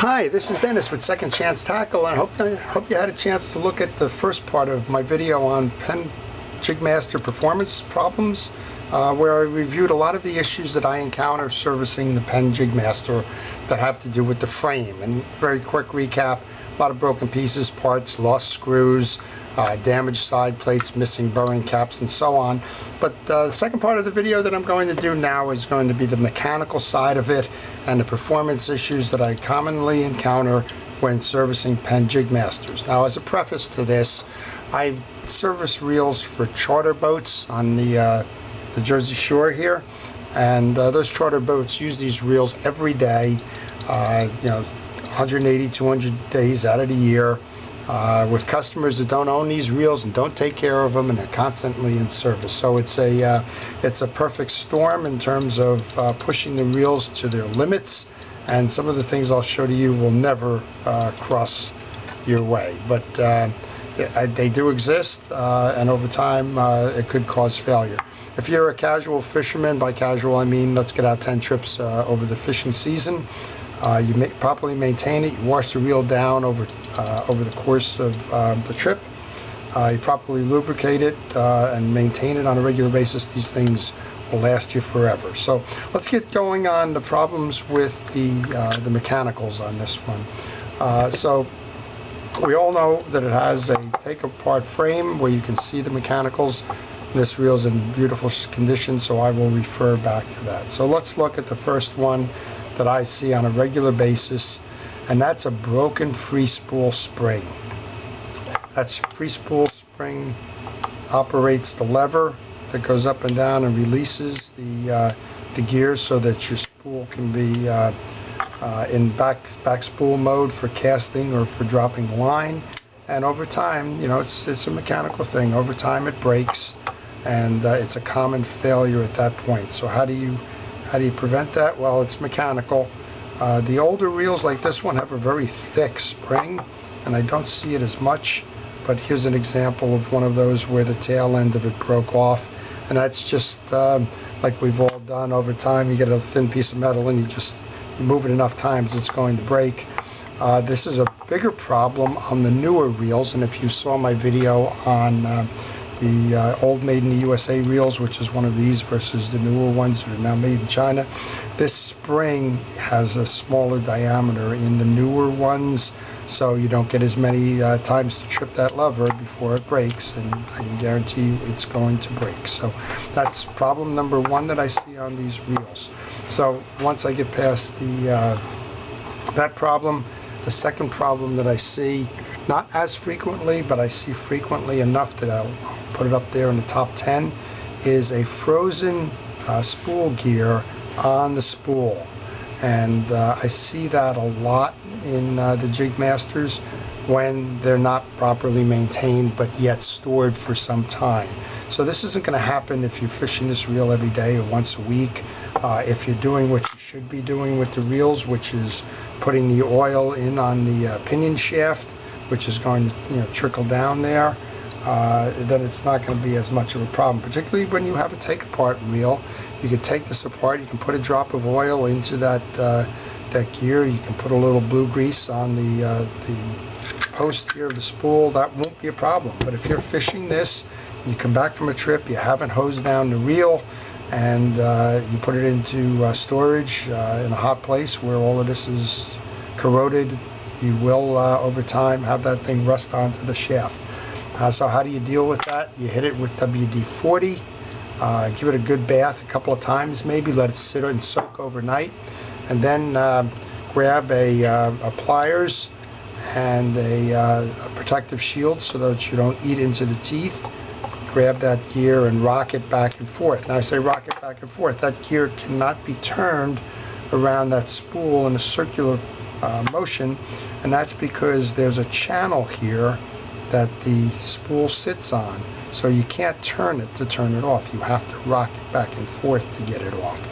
Hi, this is Dennis with Second Chance Tackle, and I hope you had a chance to look at the first part of my video on Penn Jigmaster performance problems, where I reviewed a lot of the issues that I encounter servicing the Penn Jigmaster that have to do with the frame. And very quick recap: a lot of broken pieces, parts, lost screws, damaged side plates, missing bearing caps, and so on. But the second part of the video that I'm going to do now is going to be the mechanical side of it and the performance issues that I commonly encounter when servicing Penn Jigmasters. Now, as a preface to this, I service reels for charter boats on the Jersey Shore here, and those charter boats use these reels every day, 180, 200 days out of the year, with customers that don't own these reels and don't take care of them, and they're constantly in service. So it's a perfect storm in terms of pushing the reels to their limits, and some of the things I'll show to you will never cross your way. But they do exist, and over time it could cause failure. If you're a casual fisherman, by casual I mean let's get out 10 trips over the fishing season, you properly maintain it, you wash the reel down over the course of the trip, you properly lubricate it and maintain it on a regular basis, these things will last you forever. So let's get going on the problems with the mechanicals on this one. So we all know that it has a take-apart frame where you can see the mechanicals. This reel's in beautiful condition, so I will refer back to that. So let's look at the first one that I see on a regular basis, and that's a broken free spool spring. That's free spool spring operates the lever that goes up and down and releases the gears so that your spool can be in back spool mode for casting or for dropping the line. And over time, it's a mechanical thing. Over time it breaks, and it's a common failure at that point. So how do you prevent that? Well, it's mechanical. The older reels like this one have a very thick spring, and I don't see it as much, but here's an example of one of those where the tail end of it broke off, and that's just like we've all done over time. You get a thin piece of metal and you move it enough times, it's going to break. This is a bigger problem on the newer reels, and if you saw my video on the old made in the USA reels, which is one of these, versus the newer ones that are now made in China, this spring has a smaller diameter in the newer ones, so you don't get as many times to trip that lever before it breaks, and I can guarantee you it's going to break. So that's problem number one that I see on these reels. So once I get past that problem, the second problem that I see, not as frequently, but I see frequently enough that I'll put it up there in the top 10, is a frozen spool gear on the spool. And I see that a lot in the Jigmasters when they're not properly maintained but yet stored for some time. So this isn't going to happen if you're fishing this reel every day or once a week. If you're doing what you should be doing with the reels, which is putting the oil in on the pinion shaft, which is going to trickle down there, then it's not going to be as much of a problem. Particularly when you have a take-apart reel, you can take this apart, you can put a drop of oil into that gear, you can put a little blue grease on the post here of the spool. That won't be a problem. But if you're fishing this, you come back from a trip, you haven't hosed down the reel, and you put it into storage in a hot place where all of this is corroded, you will over time have that thing rust onto the shaft. So how do you deal with that? You hit it with WD-40, give it a good bath a couple of times maybe, let it sit and soak overnight, and then grab a pliers and a protective shield so that you don't eat into the teeth. Grab that gear and rock it back and forth. Now I say rock it back and forth. That gear cannot be turned around that spool in a circular motion, and that's because there's a channel here that the spool sits on, so you can't turn it to turn it off. You have to rock it back and forth to get it off.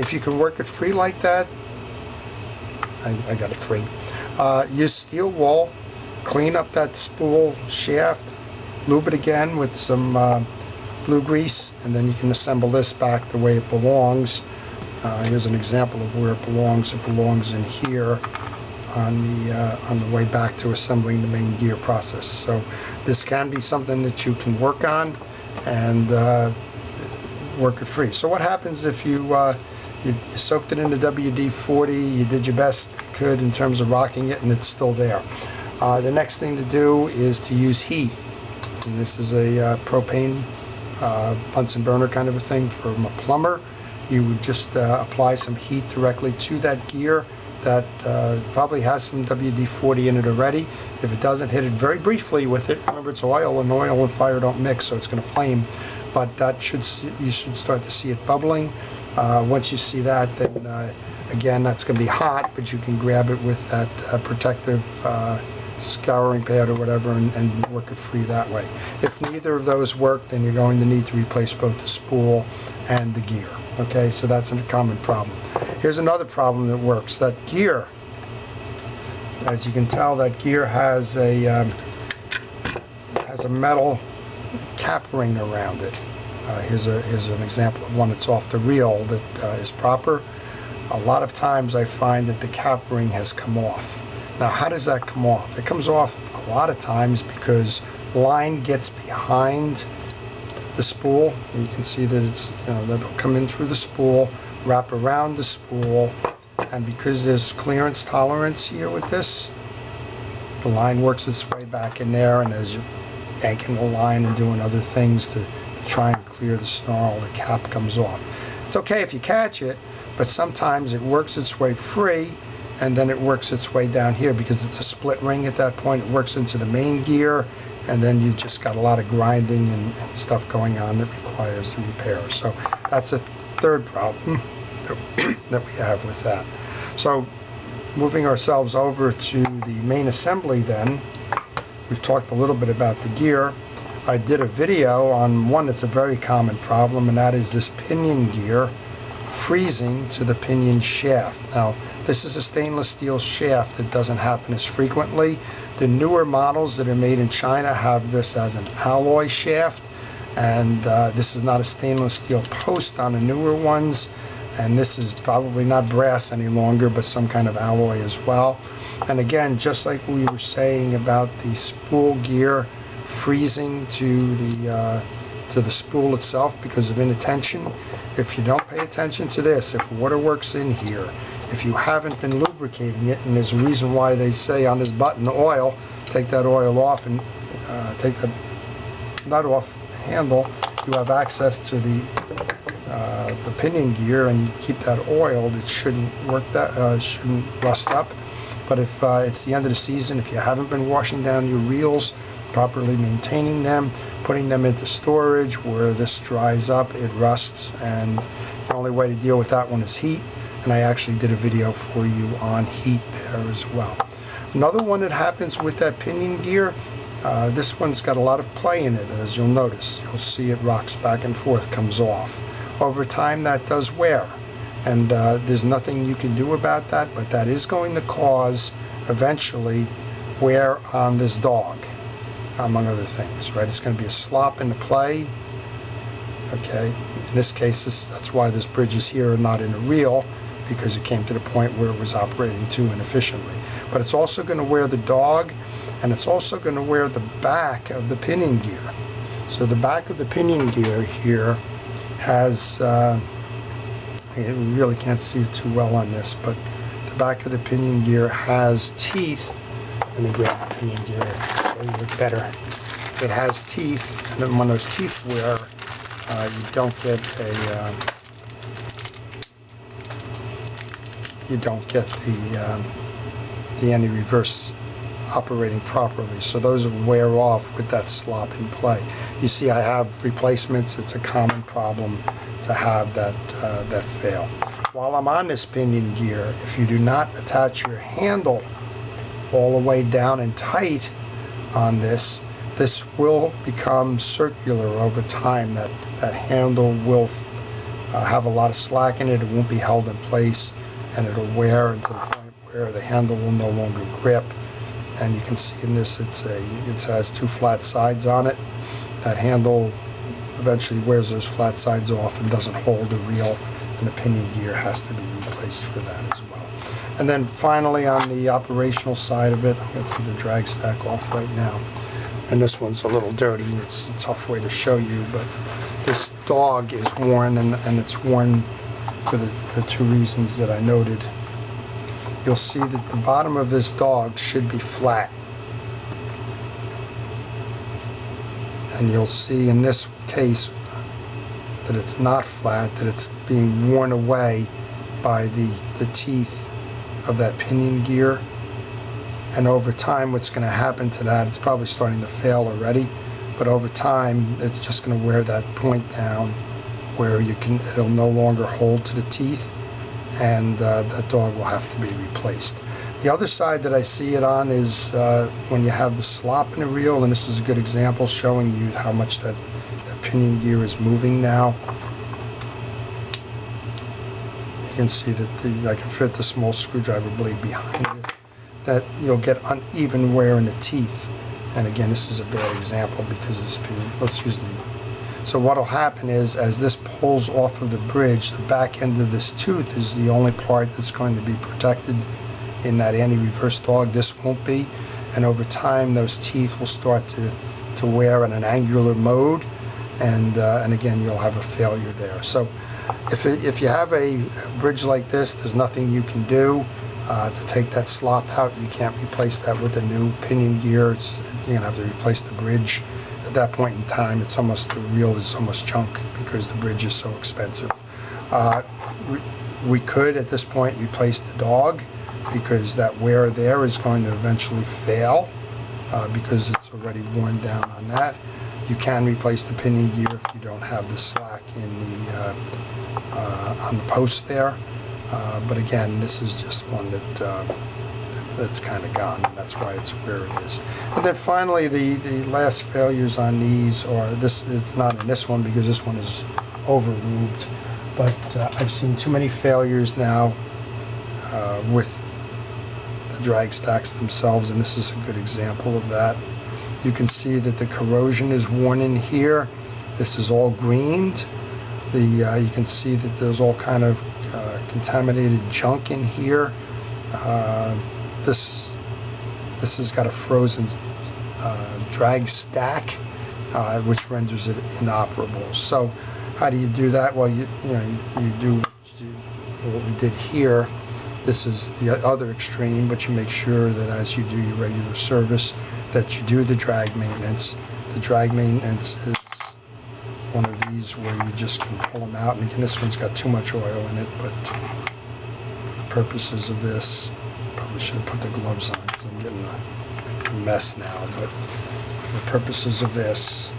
If you can work it free like that, I got it free. Use steel wool, clean up that spool shaft, lube it again with some blue grease, and then you can assemble this back the way it belongs. Here's an example of where it belongs. It belongs in here. on the way back to assembling the main gear process. So this can be something that you can work on and work it free. So what happens if you soaked it into WD-40, you did your best you could in terms of rocking it, and it's still there? The next thing to do is to use heat. And this is a propane Bunsen burner kind of a thing from a plumber. You would just apply some heat directly to that gear that probably has some WD-40 in it already. If it doesn't, hit it very briefly with it. Remember, it's oil, and oil and fire don't mix, so it's going to flame. But that you should start to see it bubbling. Once you see that, then again, that's going to be hot, but you can grab it with that protective scouring pad or whatever and work it free that way. If neither of those work, then you're going to need to replace both the spool and the gear. Okay, so that's a common problem. Here's another problem that works. That gear, as you can tell, that gear has a metal cap ring around it. Here's an example of one that's off the reel that is proper. A lot of times I find that the cap ring has come off. Now, how does that come off? It comes off a lot of times because line gets behind the spool. You can see that it's, that'll come in through the spool, wrap around the spool, and because there's clearance tolerance here with this, the line works its way back in there, and as you're yanking the line and doing other things to try and clear the snarl, the cap comes off. It's okay if you catch it, but sometimes it works its way free, and then it works its way down here because it's a split ring at that point. It works into the main gear, and then you've just got a lot of grinding and stuff going on that requires the repair. So that's a third problem that we have with that. So moving ourselves over to the main assembly then, we've talked a little bit about the gear. I did a video on one that's a very common problem, and that is this pinion gear freezing to the pinion shaft. Now, this is a stainless steel shaft that doesn't happen as frequently. The newer models that are made in China have this as an alloy shaft, and this is not a stainless steel post on the newer ones, and this is probably not brass any longer, but some kind of alloy as well. And again, just like we were saying about the spool gear freezing to the spool itself because of inattention, if you don't pay attention to this, if water works in here, if you haven't been lubricating it, and there's a reason why they say on this button oil, take that oil off and take that nut off the handle, you have access to the pinion gear, and you keep that oiled. It shouldn't shouldn't rust up. But if it's the end of the season, if you haven't been washing down your reels, properly maintaining them, putting them into storage where this dries up, it rusts, and the only way to deal with that one is heat. And I actually did a video for you on heat there as well. Another one that happens with that pinion gear, this one's got a lot of play in it, as you'll notice. You'll see it rocks back and forth, comes off. Over time that does wear, and there's nothing you can do about that, but that is going to cause eventually wear on this dog, among other things, right? It's going to be a slop into play. Okay, in this case, that's why this bridge is here and not in a reel, because it came to the point where it was operating too inefficiently. But it's also going to wear the dog, and it's also going to wear the back of the pinion gear. So the back of the pinion gear here has, you really can't see it too well on this, but the back of the pinion gear has teeth. Let me grab the pinion gear to show you it better. It has teeth, and then when those teeth wear, you don't get the anti-reverse operating properly. So those will wear off with that slop in play. You see, I have replacements. It's a common problem to have that fail. While I'm on this pinion gear, if you do not attach your handle all the way down and tight on this will become circular over time. That handle will have a lot of slack in it. It won't be held in place, and it'll wear until the point where the handle will no longer grip. And you can see in this, it has two flat sides on it. That handle eventually wears those flat sides off and doesn't hold the reel, and the pinion gear has to be replaced for that as well. And then finally on the operational side of it, I'm going to put the drag stack off right now. And this one's a little dirty. It's a tough way to show you, but this dog is worn, and it's worn for the two reasons that I noted. You'll see that the bottom of this dog should be flat. And you'll see in this case that it's not flat, that it's being worn away by the teeth of that pinion gear. And over time, what's going to happen to that, it's probably starting to fail already, but over time it's just going to wear that point down where it'll no longer hold to the teeth, and that dog will have to be replaced. The other side that I see it on is when you have the slop in the reel, and this is a good example showing you how much that pinion gear is moving now. You can see that I can fit the small screwdriver blade behind it, that you'll get uneven wear in the teeth. And again, this is a bad example because this pinion, let's use so what'll happen is, as this pulls off of the bridge, the back end of this tooth is the only part that's going to be protected in that anti-reverse dog. This won't be, and over time those teeth will start to wear in an angular mode, and again you'll have a failure there. So if you have a bridge like this, there's nothing you can do to take that slop out. You can't replace that with a new pinion gear. You're gonna have to replace the bridge. At that point in time, the reel is almost junk because the bridge is so expensive. We could at this point replace the dog, because that wear there is going to eventually fail because it's already worn down on that. You can replace the pinion gear if you don't have the slack in on the post there. But again, this is just one that's kind of gone, and that's why it's where it is. And then finally, the last failures on these, or this, it's not in this one because this one is over lubed, but I've seen too many failures now with the drag stacks themselves, and this is a good example of that. You can see that the corrosion is worn in here. This is all greened. You can see that there's all kind of contaminated junk in here. This has got a frozen drag stack, which renders it inoperable. So how do you do that? Well, you do what we did here. This is the other extreme, but you make sure that as you do your regular service, that you do the drag maintenance. The drag maintenance is one of these where you just can pull them out. And again, this one's got too much oil in it, but for the purposes of this, probably should have put the gloves on because I'm getting a mess now. But for the purposes of this,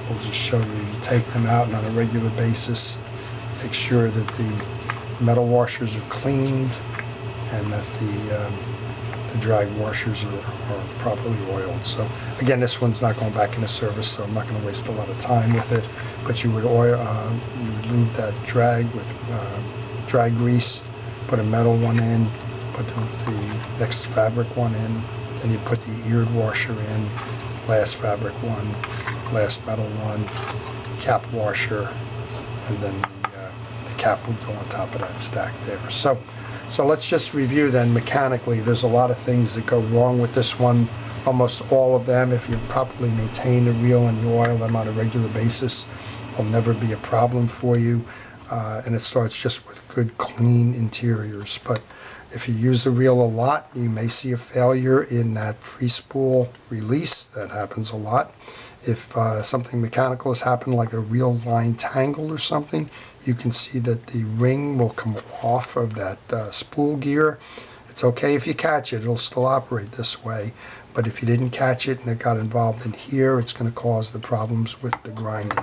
we'll just show you. You take them out, and on a regular basis, make sure that the metal washers are cleaned and that the drag washers are properly oiled. So again, this one's not going back into service, so I'm not going to waste a lot of time with it. But you would lube that drag with drag grease, put a metal one in, put the next fabric one in, then you put the eared washer in, last fabric one, last metal one, cap washer, and then the cap would go on top of that stack there. So let's just review then mechanically. There's a lot of things that go wrong with this one. Almost all of them, if you properly maintain the reel and you oil them on a regular basis, will never be a problem for you. And it starts just with good, clean interiors. But if you use the reel a lot, you may see a failure in that free spool release. That happens a lot. If something mechanical has happened, like a reel line tangle or something, you can see that the ring will come off of that spool gear. It's okay if you catch it, it'll still operate this way. But if you didn't catch it and it got involved in here, it's going to cause the problems with the grinding.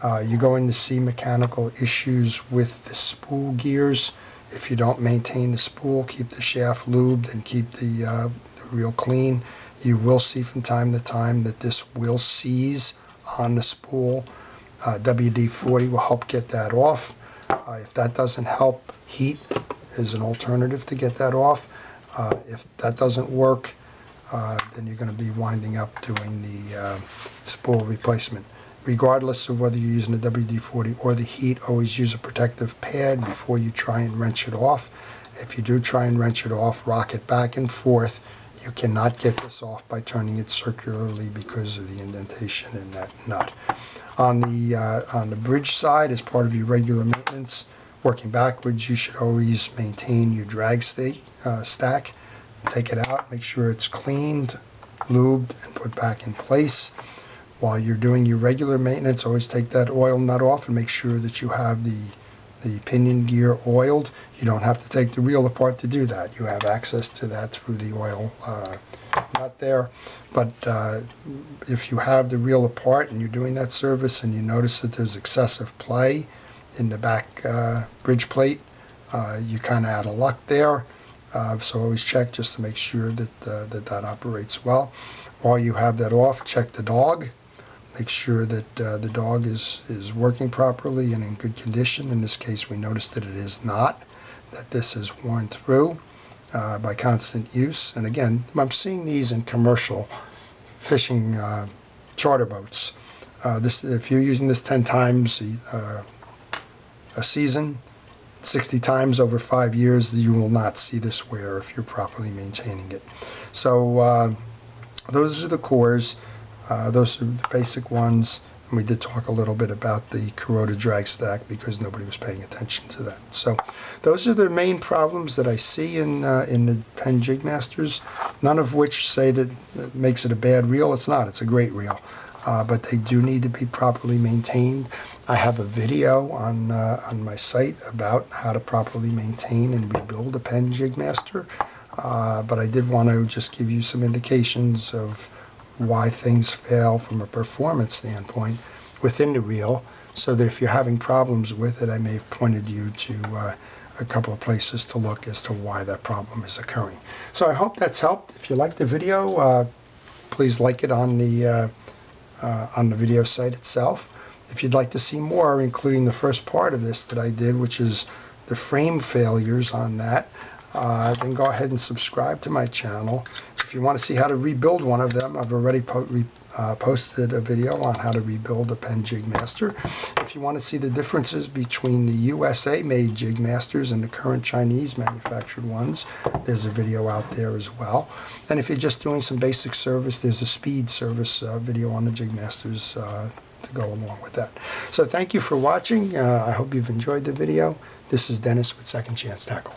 You're going to see mechanical issues with the spool gears. If you don't maintain the spool, keep the shaft lubed, and keep the reel clean, you will see from time to time that this will seize on the spool. WD-40 will help get that off. If that doesn't help, heat is an alternative to get that off. If that doesn't work, then you're going to be winding up doing the spool replacement. Regardless of whether you're using the WD-40 or the heat, always use a protective pad before you try and wrench it off. If you do try and wrench it off, rock it back and forth, you cannot get this off by turning it circularly because of the indentation in that nut. On the bridge side, as part of your regular maintenance, working backwards, you should always maintain your drag stack. Take it out, make sure it's cleaned, lubed, and put back in place. While you're doing your regular maintenance, always take that oil nut off and make sure that you have the pinion gear oiled. You don't have to take the reel apart to do that. You have access to that through the oil nut there. But if you have the reel apart and you're doing that service and you notice that there's excessive play in the back bridge plate, you kind of out of luck there. So always check just to make sure that that operates well. While you have that off, check the dog. Make sure that the dog is working properly and in good condition. In this case, we noticed that it is not, that this is worn through by constant use. And again, I'm seeing these in commercial fishing charter boats. If you're using this 10 times a season, 60 times over 5 years, you will not see this wear if you're properly maintaining it. So those are the cores. Those are the basic ones, and we did talk a little bit about the corroded drag stack because nobody was paying attention to that. So those are the main problems that I see in the Penn JigMasters, none of which say that it makes it a bad reel. It's not. It's a great reel. But they do need to be properly maintained. I have a video on my site about how to properly maintain and rebuild a Penn Jigmaster, but I did want to just give you some indications of why things fail from a performance standpoint within the reel, so that if you're having problems with it, I may have pointed you to a couple of places to look as to why that problem is occurring. So I hope that's helped. If you liked the video, please like it on the video site itself. If you'd like to see more, including the first part of this that I did, which is the frame failures on that, then go ahead and subscribe to my channel. If you want to see how to rebuild one of them, I've already posted a video on how to rebuild a Penn Jigmaster. If you want to see the differences between the USA-made Jigmasters and the current Chinese manufactured ones, there's a video out there as well. And if you're just doing some basic service, there's a speed service video on the Jigmasters to go along with that. So thank you for watching. I hope you've enjoyed the video. This is Dennis with Second Chance Tackle.